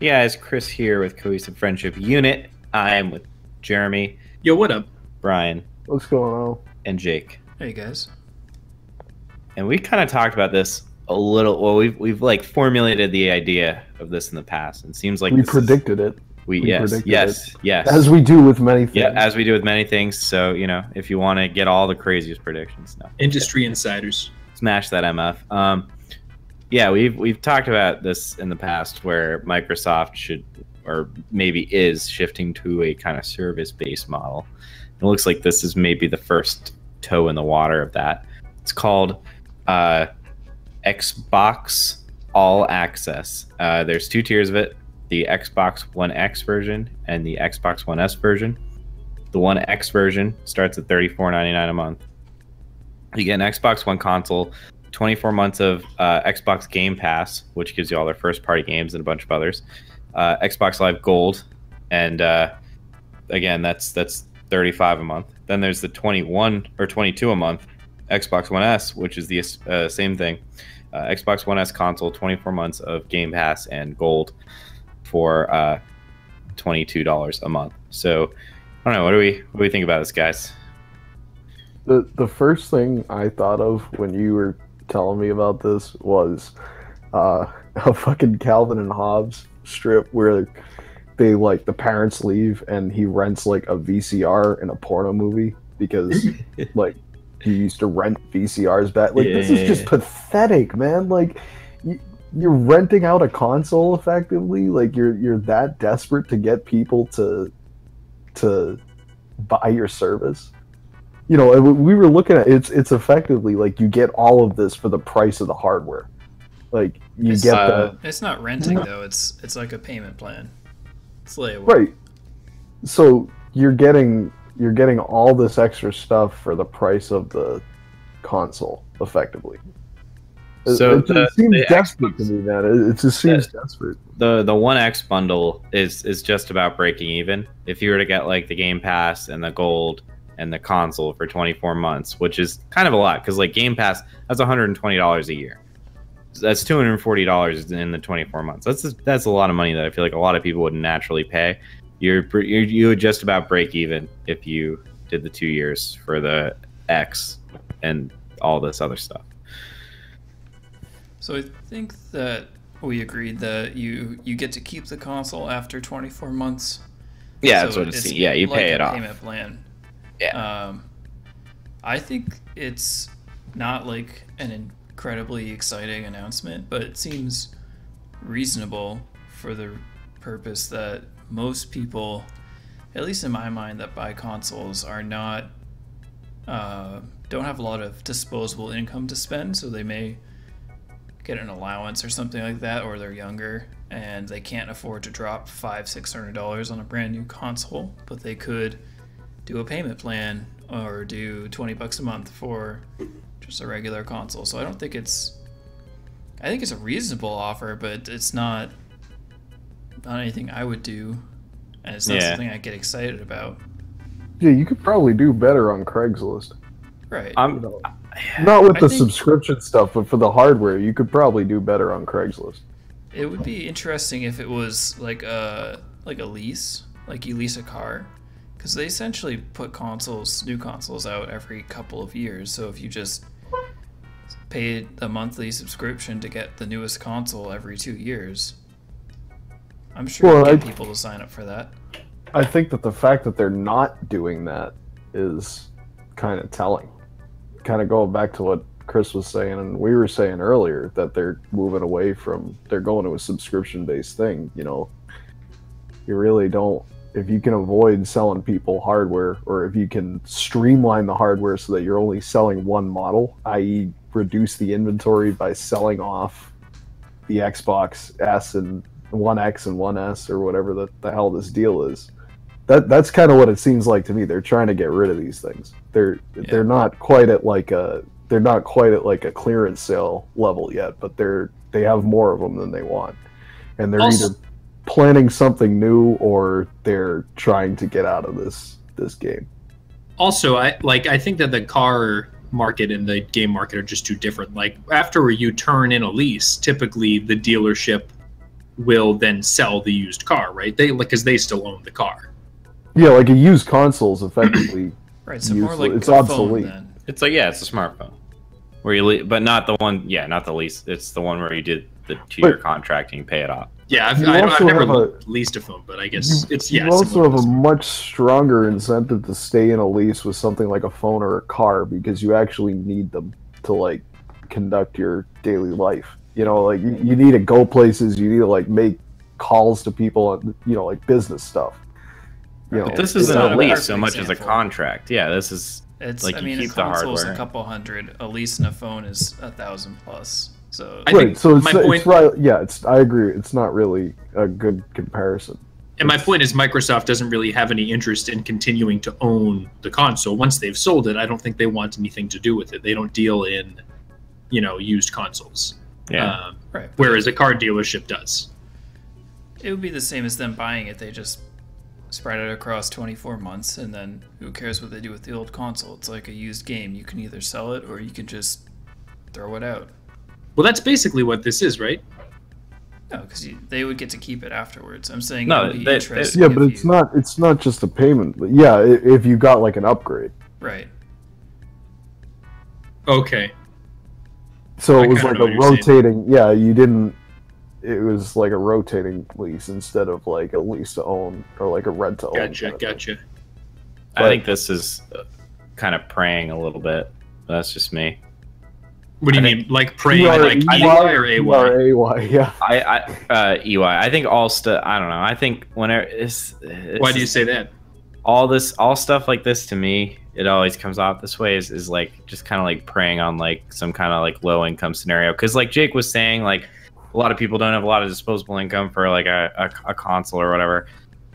Yeah, it's Chris here with Cohesive Friendship Unit. I'm with Jeremy, Yo, what up? Brian, What's going on? and Jake. Hey guys. And we kind of talked about this a little. Well, we've like formulated the idea of this in the past, and it seems like We this predicted it. We predicted it. yes, As we do with many things. yeah, as we do with many things. So if you want to get all the craziest predictions, Industry insiders. smash that MF. Yeah, we've talked about this in the past where Microsoft should, or maybe is, shifting to a kind of service-based model. It looks like this is maybe the first toe in the water of that. It's called Xbox All Access. There's two tiers of it: the Xbox One X version and the Xbox One S version. The One X version starts at $34.99 a month. You get an Xbox One console, 24 months of Xbox Game Pass, which gives you all their first-party games and a bunch of others. Xbox Live Gold, and again, that's $35 a month. Then there's the 21 or 22 a month Xbox One S, which is the same thing. Xbox One S console, 24 months of Game Pass and Gold for $22 a month. So I don't know. What do we think about this, guys? The first thing I thought of when you were telling me about this was a fucking Calvin and Hobbes strip where they the parents leave and he rents a VCR in a porno movie because he used to rent VCRs back. This is just pathetic, man. You're renting out a console effectively. You're that desperate to get people to buy your service. We were looking at it's effectively you get all of this for the price of the hardware. It's not renting though. It's like a payment plan. It's layaway. Right. So you're getting all this extra stuff for the price of the console, effectively. So it seems desperate to me, man. It just seems desperate. The One X bundle is just about breaking even. If you were to get the Game Pass and the Gold and the console for 24 months, which is kind of a lot because Game Pass, that's $120 a year. That's $240 in the 24 months. That's a lot of money that I feel like a lot of people would naturally pay. You would just about break even if you did the 2 years for the X and all this other stuff. So I think that we agreed that you get to keep the console after 24 months. Yeah, that's what it's. Yeah, you pay it off. Payment plan. Yeah. I think it's not an incredibly exciting announcement, but it seems reasonable for the purpose that most people, at least in my mind, that buy consoles are not don't have a lot of disposable income to spend, so they may get an allowance or something like that, or they're younger and they can't afford to drop $500-600 on a brand new console, but they could do a payment plan or do $20 a month for just a regular console. So I think it's a reasonable offer, but it's not anything I would do, and it's not something I get excited about. Yeah, you could probably do better on Craigslist. Right. Not with the subscription stuff, but for the hardware, you could probably do better on Craigslist. It would be interesting if it was like a lease, you lease a car, because they essentially put new consoles out every couple of years. So if you just paid a monthly subscription to get the newest console every 2 years, I'm sure you'd get people to sign up for that. I think that the fact that they're not doing that is kind of telling. Kind of going back to what Chris was saying and we were saying earlier, that they're moving away they're going to a subscription-based thing. You really don't, if you can avoid selling people hardware, or if you can streamline the hardware so that you're only selling one model, i.e. reduce the inventory by selling off the Xbox S and One X and One S or whatever the hell this deal is. That's kind of what it seems like to me. They're trying to get rid of these things. They're not quite at a clearance sale level yet, but they have more of them than they want, and they're either planning something new or they're trying to get out of this game. Also, I think that the car market and the game market are just too different. After you turn in a lease, typically the dealership will then sell the used car, right? Because they still own the car. Yeah, like a used console is effectively Right, so more like it's a obsolete. phone then. It's like, yeah, it's a smartphone. Where you but not the one, yeah, not the lease. It's the one where you did the 2-year contract and you pay it off. Yeah, You I've also never have leased a phone, but I guess it's You also have a much stronger incentive to stay in a lease with something like a phone or a car because you actually need them to like conduct your daily life. You know, like you need to go places, you need to like make calls to people, and you know, like business stuff. You know, But this It's isn't not a a lease perfect so much as a example. contract. Yeah, this is It's like I you mean, a keep the console's hardware. a couple hundred. A lease and a phone is 1,000 plus. So I right. think So it's, my point- it's right. Yeah, it's. I agree. It's not really a good comparison. And my point is, Microsoft doesn't really have any interest in continuing to own the console. Once they've sold it, I don't think they want anything to do with it. They don't deal in, used consoles. yeah. right. Whereas a car dealership does. It would be the same as them buying it. They just spread it across 24 months, and then who cares what they do with the old console? It's like a used game. You can either sell it or you can just throw it out. Well, that's basically what this is, right? No, because they would get to keep it afterwards. I'm saying No, it would be they- interesting. Yeah, if but it's you- not. It's not just a payment. But yeah, if you got like an upgrade. right. Okay. So I it was kinda like know a what you're saying. rotating. Yeah, you didn't. It was like a rotating lease instead of like a lease to own or like a rent to own. Gotcha, kind of thing. gotcha. I think this is kind of praying a little bit. That's just me. What do you I mean? Like praying EY, like EY or AY? EY, yeah. EY. I think all stuff. I don't know. I think whenever it's Why do you say that? all stuff like this to me, it always comes off this way is like just kind of like preying on like some kind of like low income scenario. Because like Jake was saying, like a lot of people don't have a lot of disposable income for like a console or whatever.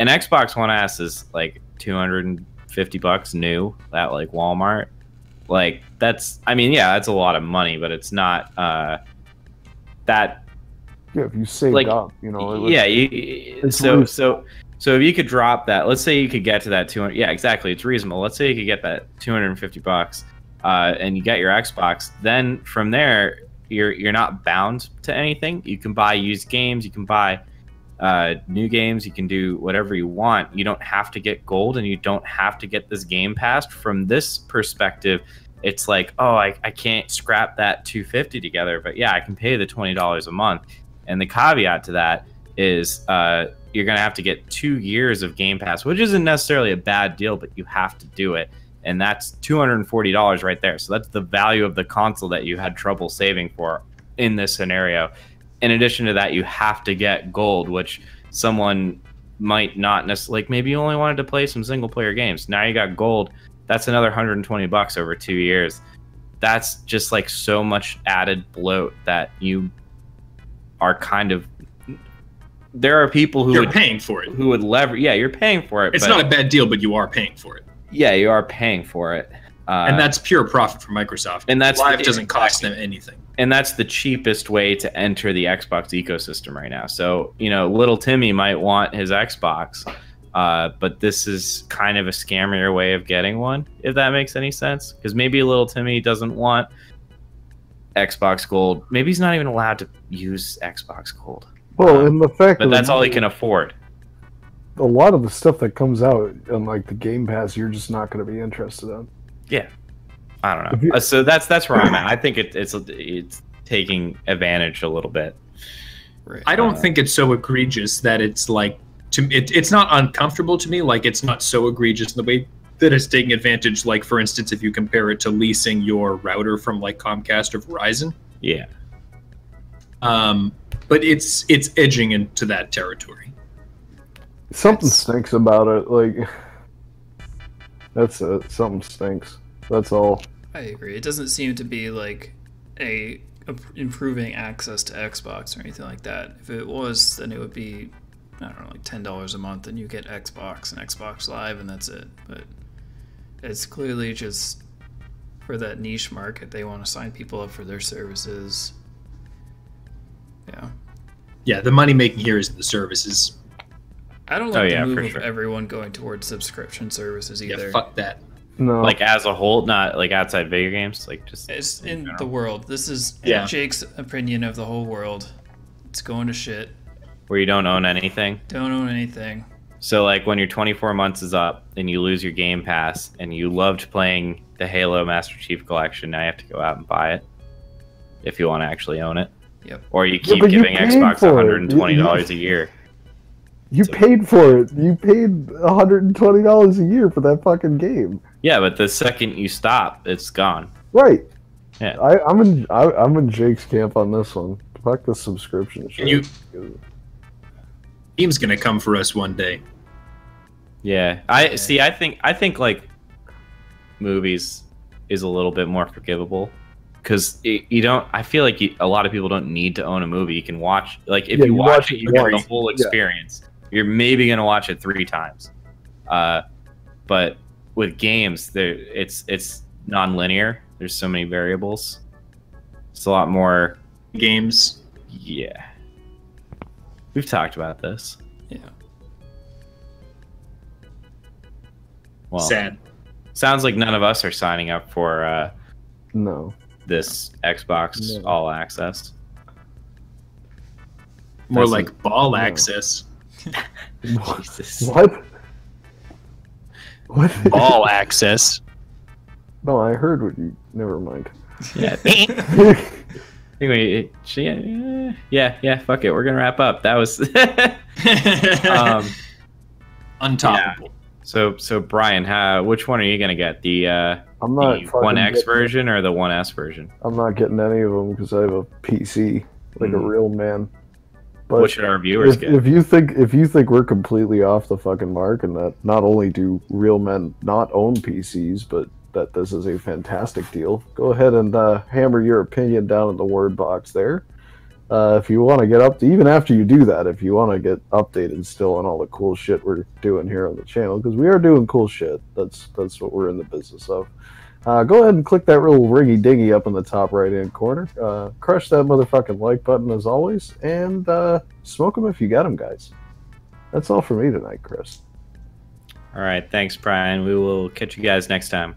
An Xbox One S is like $250 new at like Walmart. Like that's, I mean, yeah, that's a lot of money, but it's not that. Yeah, if you saved Like, up, it was, Yeah, it's so if you could drop that, let's say you could get to that 200. Yeah, exactly, it's reasonable. Let's say you could get that $250, and you get your Xbox. Then from there, you're not bound to anything. You can buy used games. You can buy new games. You can do whatever you want. You don't have to get gold, and you don't have to get this game passed. From this perspective, it's like, oh, I can't scrap that $250 together, but yeah, I can pay the $20 a month. And the caveat to that is you're gonna have to get 2 years of Game Pass, which isn't necessarily a bad deal, but you have to do it. And that's $240 right there. So that's the value of the console that you had trouble saving for in this scenario. In addition to that, you have to get gold, which someone might not necessarily, like maybe you only wanted to play some single player games. Now you got gold. That's another $120 over 2 years. That's just like so much added bloat that you are kind of, there are people who You're would paying for it. who would lever. Yeah, you're paying for it. It's but not a bad deal, but you are paying for it. yeah, you are paying for it. And that's pure profit for Microsoft. and that's Live doesn't cost them anything. and that's the cheapest way to enter the Xbox ecosystem right now. So, little Timmy might want his Xbox, but this is kind of a scammier way of getting one, if that makes any sense. Because maybe little Timmy doesn't want Xbox Gold. Maybe he's not even allowed to use Xbox Gold. Well, and the fact But that that's all he can afford. a lot of the stuff that comes out on like the Game Pass, you're just not going to be interested in. Yeah, I don't If know. you- So that's where I'm at. I think it's taking advantage a little bit. Right. I don't think it's so egregious that it's like it's not uncomfortable to me. Like it's not so egregious in the way that it's taking advantage. Like for instance, if you compare it to leasing your router from like Comcast or Verizon, Yeah. but it's edging into that territory. Something That's- stinks about it. Like that's it. Something stinks. That's all. I agree. It doesn't seem to be like a improving access to Xbox or anything like that. If it was, then it would be, I don't know, like $10 a month, and you get Xbox and Xbox Live, and that's it. But it's clearly just for that niche market. They want to sign people up for their services. Yeah. Yeah, the money making here is in the services. I don't like yeah, the for move of sure. everyone going towards subscription services either. Yeah, fuck that. No. Like as a whole, not like outside video games. Like just It's in general. the world. This is Yeah. Jake's opinion of the whole world. It's going to shit. where you don't own anything. Don't own anything. So like when your 24 months is up and you lose your Game Pass and you loved playing the Halo Master Chief Collection, now you have to go out and buy it if you want to actually own it. Yep. Or you keep but you giving paid Xbox for it. $120 a year. You paid for it. You paid $120 a year for that fucking game. Yeah, but the second you stop, it's gone. Right. Yeah. I'm in Jake's camp on this one. Fuck the subscription shit. Steam's gonna come for us one day. Yeah. I think like movies is a little bit more forgivable because you don't. I feel like a lot of people don't need to own a movie. You can watch if you watch it, you get the whole experience. You're maybe gonna watch it 3 times. But with games, it's non-linear. There's so many variables. It's a lot more games. Yeah. We've talked about this. Yeah. Well, sad. Sounds like none of us are signing up for no this Xbox All Access. More like ball access. Jesus. What? What? Ball access. No, I heard what you. Never mind. Yeah. Anyway, yeah. Fuck it. We're gonna wrap up. That was untoppable. Yeah. So Brian, which one are you gonna get? The I'm not the 1X version or the 1S version? I'm not getting any of them because I have a PC like a real man. But what should our viewers get? If you think we're completely off the fucking mark and that not only do real men not own PCs, but that this is a fantastic deal, go ahead and hammer your opinion down in the word box there. If you want to get up to, even after you do that, if you want to get updated still on all the cool shit we're doing here on the channel, because we are doing cool shit. That's what we're in the business of. Go ahead and click that little ringy dingy up in the top right hand corner. Crush that motherfucking like button as always, and smoke them if you got them, guys. That's all for me tonight, Chris. All right, thanks, Brian. We will catch you guys next time.